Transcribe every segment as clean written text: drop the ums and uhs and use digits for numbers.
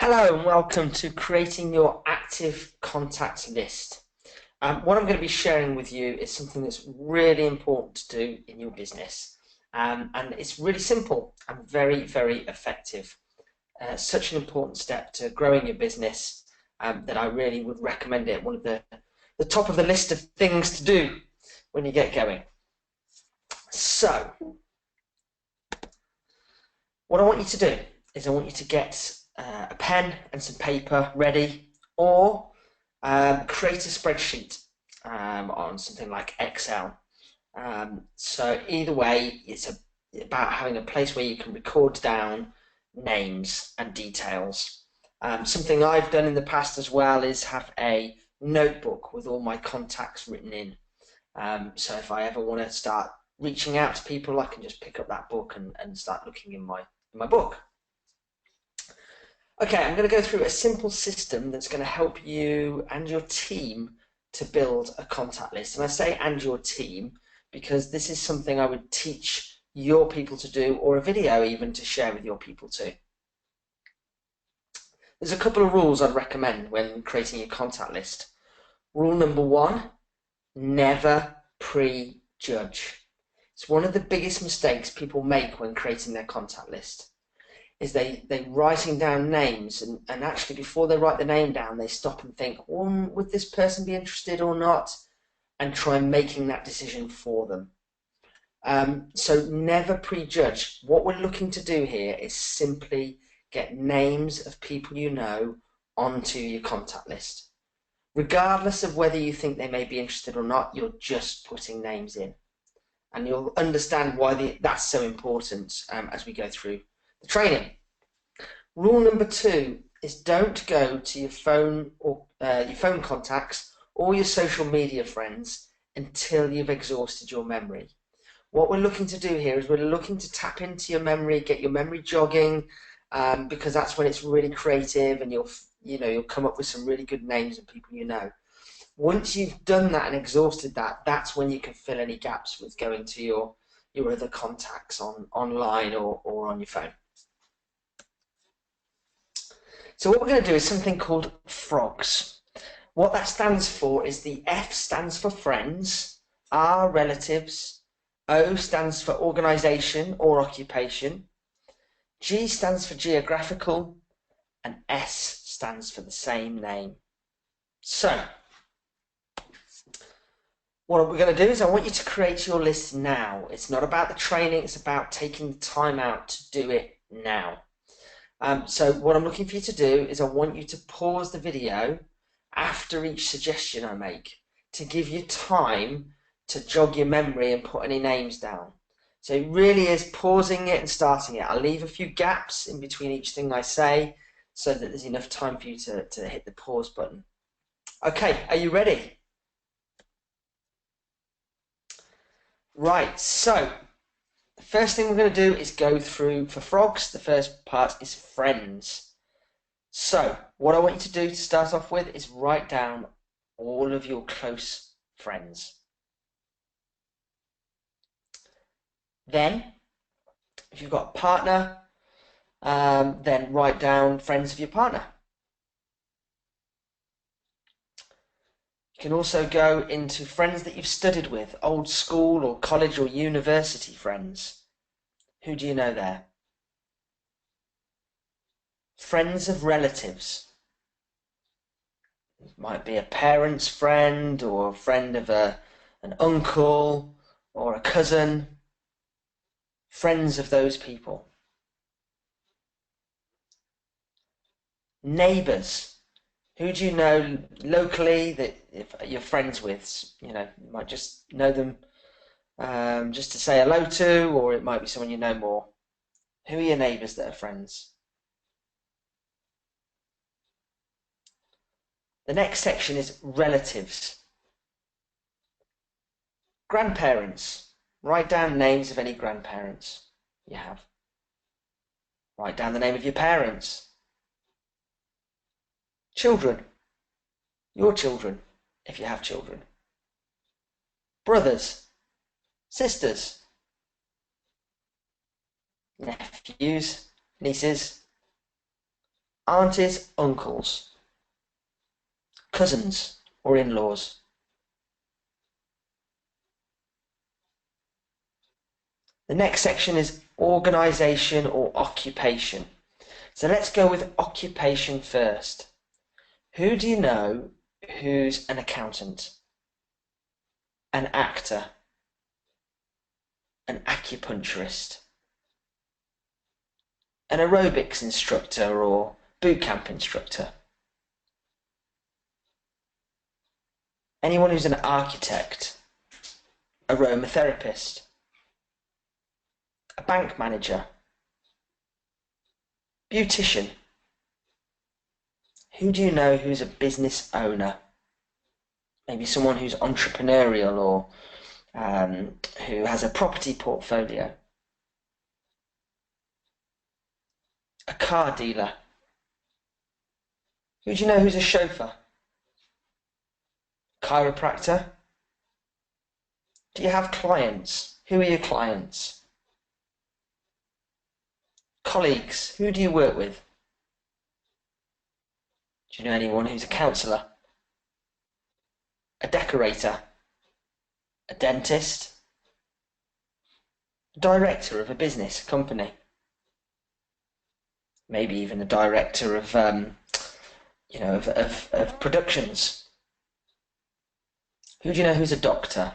Hello and welcome to creating your active contact list. What I'm going to be sharing with you is something that's really important to do in your business. And it's really simple and very, very effective. Such an important step to growing your business that I really would recommend it. One of the top of the list of things to do when you get going. So, what I want you to do is I want you to get a pen and some paper ready, or create a spreadsheet on something like Excel. So either way, it's about having a place where you can record down names and details. Something I've done in the past as well is have a notebook with all my contacts written in. So if I ever want to start reaching out to people, I can just pick up that book and start looking in my book. Okay, I'm going to go through a simple system that's going to help you and your team to build a contact list. And I say and your team because this is something I would teach your people to do, or a video even to share with your people too. There's a couple of rules I'd recommend when creating your contact list. Rule number one, never prejudge. It's one of the biggest mistakes people make when creating their contact list. Is they writing down names, and actually before they write the name down, they stop and think, would this person be interested or not, and try making that decision for them. So never prejudge. What we're looking to do here is simply get names of people you know onto your contact list. Regardless of whether you think they may be interested or not, you're just putting names in. And you'll understand why that's so important as we go through the training. Rule number two is don't go to your phone or your phone contacts or your social media friends until you've exhausted your memory. What we're looking to do here is we're looking to tap into your memory, get your memory jogging, because that's when it's really creative, and you'll come up with some really good names of people you know. Once you've done that and exhausted that, that's when you can fill any gaps with going to your other contacts online or on your phone. So what we're going to do is something called frogs. What that stands for is the F stands for friends, R relatives, O stands for organisation or occupation, G stands for geographical, and S stands for the same name. So what we're going to do is I want you to create your list now. It's not about the training, it's about taking the time out to do it now. So what I'm looking for you to do is I want you to pause the video after each suggestion I make to give you time to jog your memory and put any names down. So it really is pausing it and starting it. I'll leave a few gaps in between each thing I say so that there's enough time for you to hit the pause button. Okay, are you ready? Right, so the first thing we're going to do is go through, for frogs, the first part is friends. So what I want you to do to start off with is write down all of your close friends. Then, if you've got a partner, then write down friends of your partner. You can also go into friends that you've studied with, old school or college or university friends. Who do you know there? Friends of relatives. It might be a parent's friend or a friend of an uncle or a cousin. Friends of those people. Neighbours. Who do you know locally that if you're friends with? You might just know them just to say hello to, or it might be someone you know more. Who are your neighbours that are friends? The next section is relatives. Grandparents. Write down names of any grandparents you have. Write down the name of your parents. Children. Your children, if you have children. Brothers. Sisters. Nephews. Nieces. aunties, uncles, cousins, or in-laws. The next section is organisation or occupation. So let's go with occupation first. Who do you know who's an accountant, an actor, an acupuncturist, an aerobics instructor or boot camp instructor? Anyone who's an architect, aromatherapist, a bank manager, beautician. Who do you know who's a business owner? Maybe someone who's entrepreneurial or who has a property portfolio. A car dealer. Who do you know who's a chauffeur? Chiropractor. Do you have clients? Who are your clients? Colleagues. Who do you work with? Do you know anyone who's a counsellor? A decorator? A dentist? A director of a business, company? Maybe even a director of, of productions. Who do you know who's a doctor?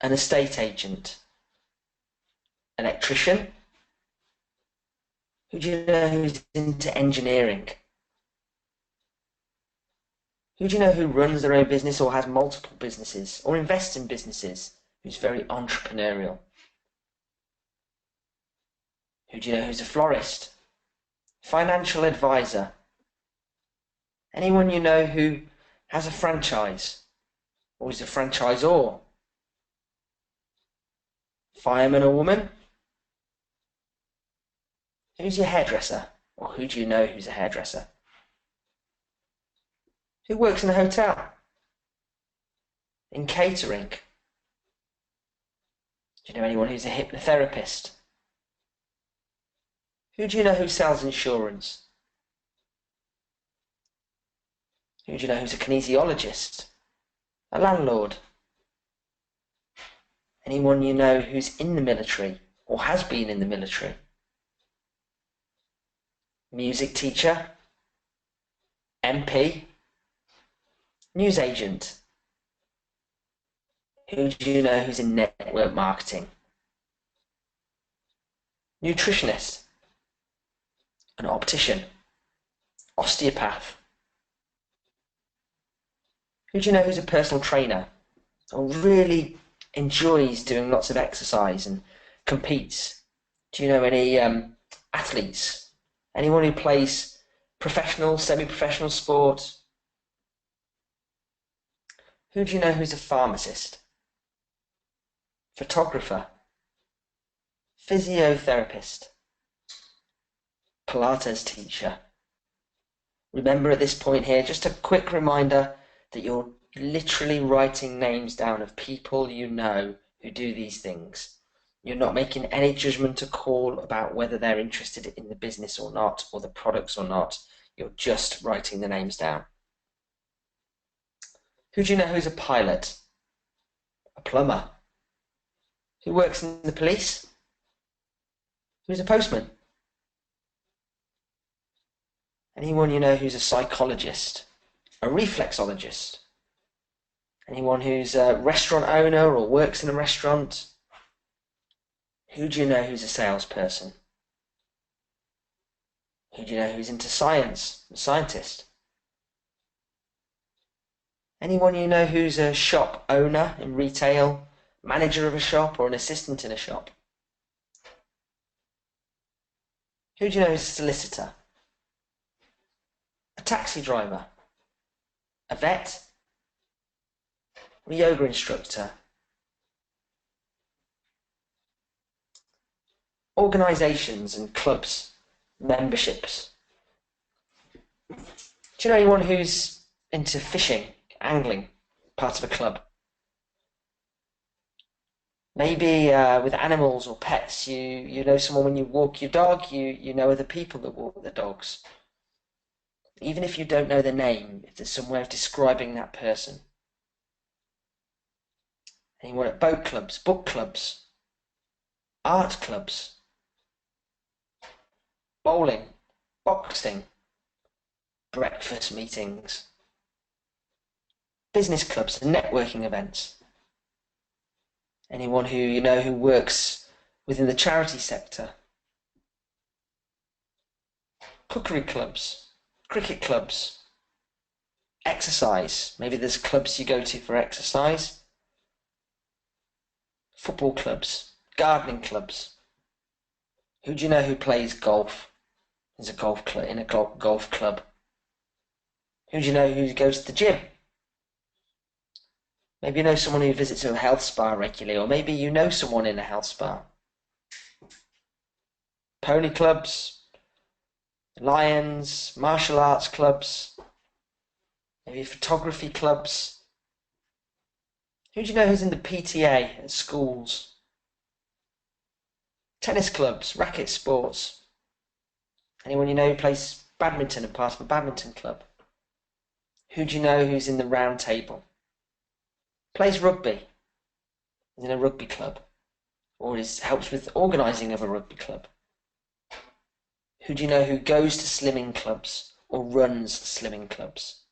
An estate agent? Electrician? Who do you know who's into engineering? Who do you know who runs their own business or has multiple businesses or invests in businesses, who's very entrepreneurial? Who do you know who's a florist? Financial advisor? Anyone you know who has a franchise or is a franchisor? Fireman or woman? Who's your hairdresser? Or who do you know who's a hairdresser? Who works in a hotel? In catering? Do you know anyone who's a hypnotherapist? Who do you know who sells insurance? Who do you know who's a kinesiologist? A landlord? Anyone you know who's in the military or has been in the military? Music teacher? MP? Newsagent? Who do you know who's in network marketing? Nutritionist? An optician? Osteopath? Who do you know who's a personal trainer or really enjoys doing lots of exercise and competes? Do you know any athletes? Anyone who plays professional, semi-professional sport? Who do you know who's a pharmacist? Photographer? Physiotherapist? Pilates teacher? Remember at this point here, just a quick reminder that you're literally writing names down of people you know who do these things. You're not making any judgment or call about whether they're interested in the business or not, or the products or not. You're just writing the names down. Who do you know who's a pilot? A plumber? Who works in the police? Who's a postman? Anyone you know who's a psychologist? A reflexologist? Anyone who's a restaurant owner or works in a restaurant? Who do you know who's a salesperson? Who do you know who's into science? A scientist? Anyone you know who's a shop owner in retail, manager of a shop, or an assistant in a shop? Who do you know who's a solicitor? A taxi driver? A vet? A yoga instructor? Organisations and clubs, memberships. Do you know anyone who's into fishing, angling, part of a club? Maybe with animals or pets, you know someone when you walk your dog, you know other people that walk the dogs. Even if you don't know their name, if there's some way of describing that person. Anyone at boat clubs, book clubs, art clubs, bowling, boxing, breakfast meetings, business clubs and networking events. Anyone who you know who works within the charity sector. Cookery clubs, cricket clubs, exercise. Maybe there's clubs you go to for exercise. Football clubs, gardening clubs. Who do you know who plays golf? There's a golf club in a golf club. Who do you know who goes to the gym? Maybe you know someone who visits a health spa regularly, or maybe you know someone in a health spa. Pony clubs, lions, martial arts clubs, maybe photography clubs. Who do you know who's in the PTA at schools? Tennis clubs, racket sports. Anyone you know who plays badminton and part of a badminton club? Who do you know who's in the round table? Plays rugby, is in a rugby club, or helps with organising of a rugby club. Who do you know who goes to slimming clubs or runs slimming clubs?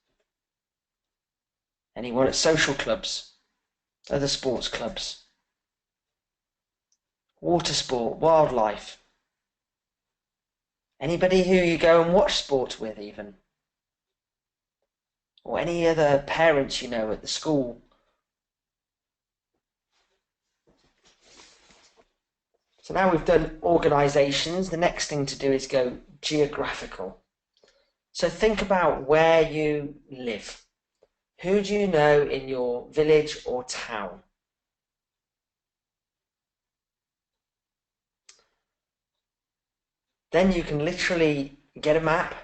Anyone at social clubs, other sports clubs, water sport, wildlife? Anybody who you go and watch sport with even? Or any other parents you know at the school? So now we've done organisations, the next thing to do is go geographical. So think about where you live. Who do you know in your village or town? Then you can literally get a map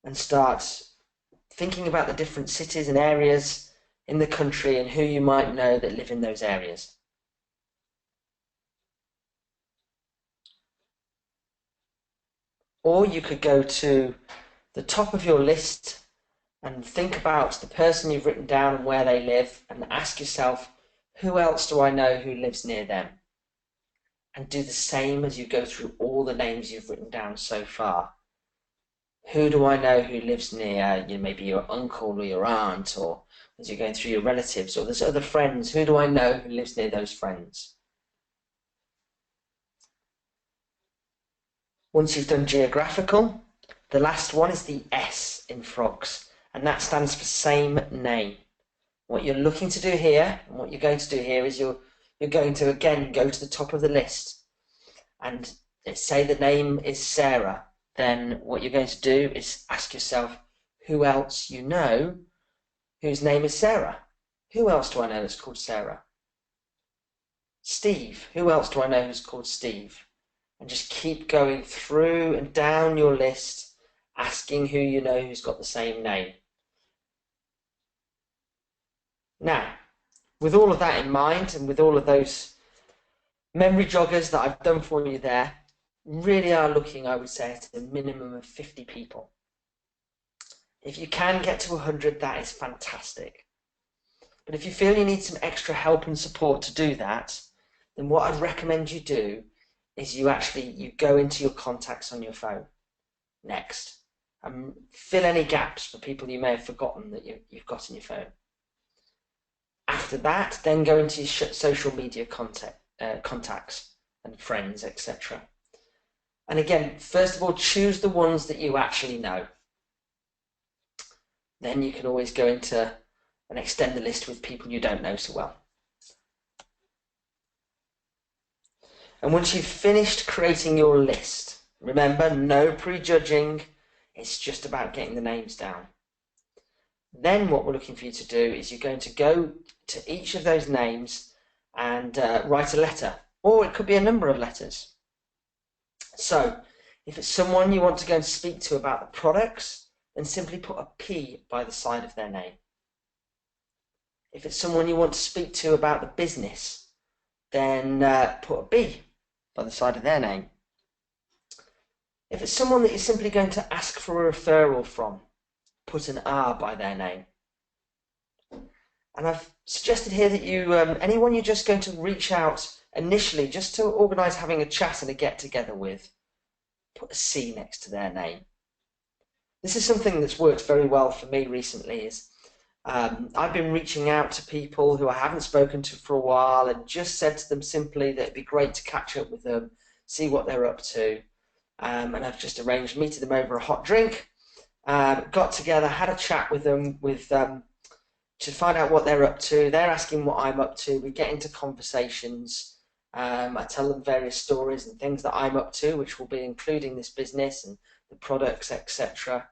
and start thinking about the different cities and areas in the country and who you might know that live in those areas. Or you could go to the top of your list and think about the person you've written down and where they live and ask yourself, who else do I know who lives near them? And do the same as you go through all the names you've written down so far. Who do I know who lives near maybe your uncle or your aunt, or as you're going through your relatives, or there's other friends, who do I know who lives near those friends? Once you've done geographical, the last one is the S in frogs, and that stands for same name. What you're looking to do here, and what you're going to do here is you're going to again go to the top of the list, and say the name is Sarah. Then what you're going to do is ask yourself who else you know whose name is Sarah. Who else do I know that's called Sarah? Steve. Who else do I know who's called Steve? And just keep going through and down your list, asking who you know who's got the same name. Now, with all of that in mind, and with all of those memory joggers that I've done for you there, really are looking, I would say, at a minimum of 50 people. If you can get to 100, that is fantastic. But if you feel you need some extra help and support to do that, then what I'd recommend you do is you go into your contacts on your phone next and fill any gaps for people you may have forgotten that you've got in your phone. After that, then go into your social media contacts and friends, etc. And again, first of all, choose the ones that you actually know. Then you can always go into and extend the list with people you don't know so well. And once you've finished creating your list, remember, no prejudging, it's just about getting the names down. Then what we're looking for you to do is you're going to go to each of those names and write a letter, or it could be a number of letters. So if it's someone you want to go and speak to about the products, then simply put a P by the side of their name. If it's someone you want to speak to about the business, then put a B by the side of their name. If it's someone that you're simply going to ask for a referral from, put an R by their name. And I've suggested here that you, anyone you're just going to reach out initially just to organise having a chat and a get-together with, put a C next to their name. This is something that's worked very well for me recently. I've been reaching out to people who I haven't spoken to for a while and just said to them simply that it'd be great to catch up with them, see what they're up to. And I've just arranged meeting them over a hot drink, got together, had a chat with them to find out what they're up to. They're asking what I'm up to. We get into conversations. I tell them various stories and things that I'm up to, which will be including this business and the products, etc.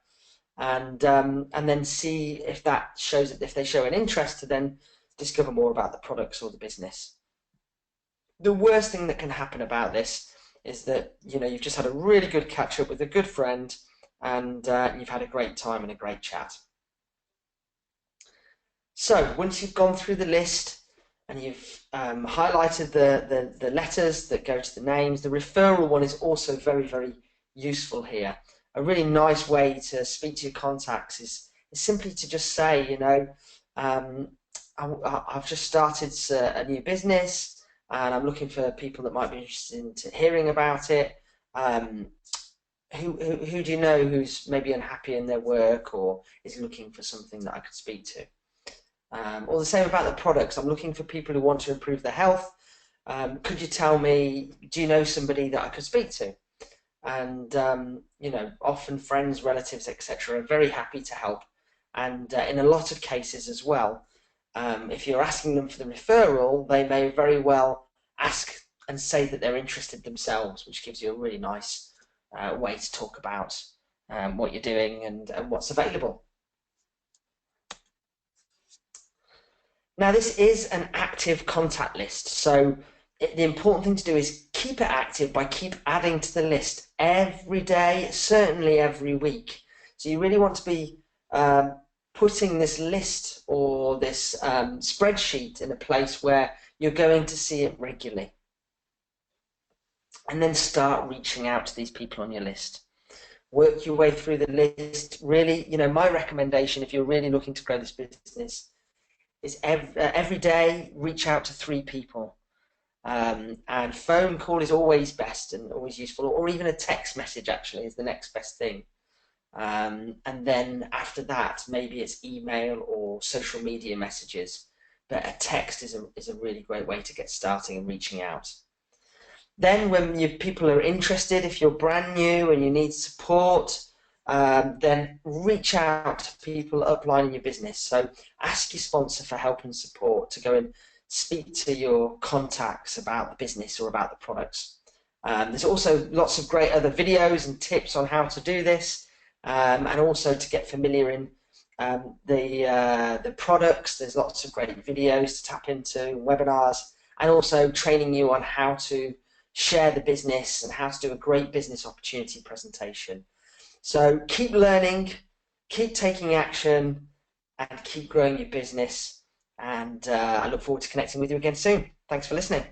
And then see if that shows if they show an interest to then discover more about the products or the business. The worst thing that can happen about this is that you've just had a really good catch up with a good friend, and you've had a great time and a great chat. So once you've gone through the list and you've highlighted the letters that go to the names, the referral one is also very, very useful here. A really nice way to speak to your contacts is simply to just say, I've just started a new business and I'm looking for people that might be interested in hearing about it. Who do you know who's maybe unhappy in their work or is looking for something that I could speak to? Or the same about the products. I'm looking for people who want to improve their health. Could you tell me, do you know somebody that I could speak to? And often friends, relatives, etc. are very happy to help. And in a lot of cases as well, if you're asking them for the referral, they may very well ask and say that they're interested themselves, which gives you a really nice way to talk about what you're doing and what's available. Now, this is an active contact list, so the important thing to do is keep it active by keep adding to the list every day, certainly every week. So you really want to be putting this list or this spreadsheet in a place where you're going to see it regularly. And then start reaching out to these people on your list. Work your way through the list. Really, my recommendation if you're really looking to grow this business is every day reach out to 3 people. And phone call is always best and always useful, or even a text message actually is the next best thing. And then after that, maybe it's email or social media messages, but a text is a really great way to get starting and reaching out. Then when people are interested, if you're brand new and you need support, then reach out to people uplining your business. So ask your sponsor for help and support to go and speak to your contacts about the business or about the products. There's also lots of great other videos and tips on how to do this, and also to get familiar in the products. There's lots of great videos to tap into, webinars, and also training you on how to share the business and how to do a great business opportunity presentation. So keep learning, keep taking action, and keep growing your business. And I look forward to connecting with you again soon. Thanks for listening.